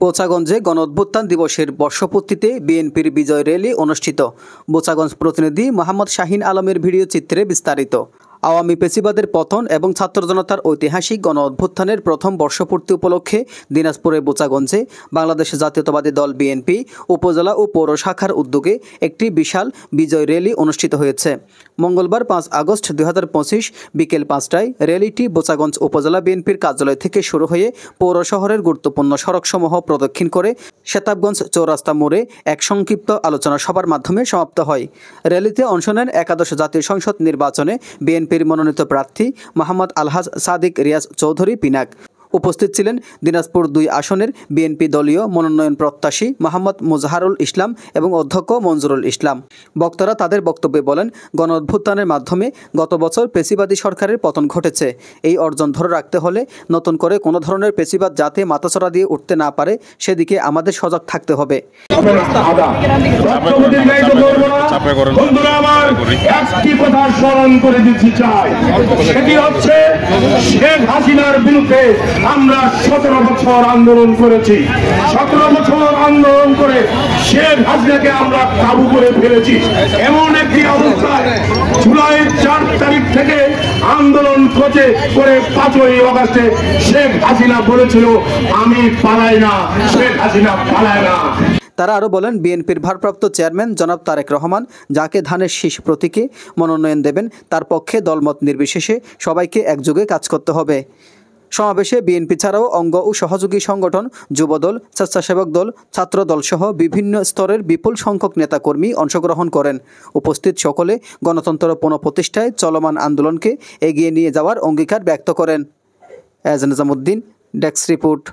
বোচাগঞ্জে গণঅভ্যুত্থান দিবসের বর্ষপূর্তিতে বিএনপির বিজয় র্যালি অনুষ্ঠিত। বোচাগঞ্জ প্রতিনিধি মোহাম্মদ শাহিন আলমের ভিডিও চিত্রে বিস্তারিত। আওয়ামী পেশিবাদের পতন এবং ছাত্র জনতার ঐতিহাসিক গণঅভ্যুত্থানের প্রথম বর্ষপূর্তি উপলক্ষে দিনাজপুরের বোচাগঞ্জে বাংলাদেশ জাতীয়তাবাদী দল বিএনপি উপজেলা ও পৌর শাখার উদ্যোগে একটি বিশাল বিজয় র্যালি অনুষ্ঠিত হয়েছে। মঙ্গলবার 5 আগস্ট 2025 বিকেল 5টায় র্যালিটি বোচাগঞ্জ উপজেলা বিএনপির কার্যালয় থেকে শুরু হয়ে পৌর শহরের গুরুত্বপূর্ণ সড়কসমূহ প্রদক্ষিণ করে শেতাবগঞ্জ চৌরাস্তা মোড়ে এক সংক্ষিপ্ত আলোচনা সভার মাধ্যমে সমাপ্ত হয়। র্যালিতে অংশ নেন একাদশ জাতীয় সংসদ নির্বাচনে বিএনপির মনোনীত প্রার্থী মোহাম্মদ আলহাজ সাদিক রিয়াজ চৌধুরী পিনাক। উপস্থিত ছিলেন দিনাজপুর 2 আসনের বিএনপি দলীয় মনোনয়ন প্রত্যাশী মোহাম্মদ মুজাহারুল ইসলাম এবং অধ্যক্ষ মঞ্জুরুল ইসলাম। বক্তারা তাদের বক্তব্যে বলেন, গণঅভ্যুত্থানের মাধ্যমে গত বছর পেশিবাদী সরকারের পতন ঘটেছে। এই অর্জন ধরে রাখতে হলে নতুন করে কোনো ধরনের পেশিবাদ যাতে মাথাচড়া দিয়ে উঠতে না পারে সেদিকে আমাদের সজাগ থাকতে হবে। আমরা 17 বছর আন্দোলন করেছি। 17 বছর আন্দোলন করে শেখ হাসিনাকে আমরা কাবু করে ফেলেছি। এমন একটি অবস্থায় জুলাইয়ের 4 তারিখ থেকে আন্দোলন করে 5ই আগস্টে শেখ হাসিনা বলেছিল, আমি পালাই না, শেখ হাসিনা পালায় না। তারা আরও বলেন, বিএনপির ভারপ্রাপ্ত চেয়ারম্যান জনাব তারেক রহমান যাকে ধানের শীষ প্রতীকে মনোনয়ন দেবেন তার পক্ষে দলমত নির্বিশেষে সবাইকে একযোগে কাজ করতে হবে। সমাবেশে বিএনপি ছাড়াও অঙ্গ ও সহযোগী সংগঠন, যুবদল, স্বেচ্ছাসেবক দল, ছাত্র দল সহ বিভিন্ন স্তরের বিপুল সংখ্যক নেতাকর্মী অংশগ্রহণ করেন। উপস্থিত সকলে গণতন্ত্র পুনঃপ্রতিষ্ঠায় চলমান আন্দোলনকে এগিয়ে নিয়ে যাওয়ার অঙ্গীকার ব্যক্ত করেন। এজ নিজামুদ্দিন, ডেস্ক রিপোর্ট।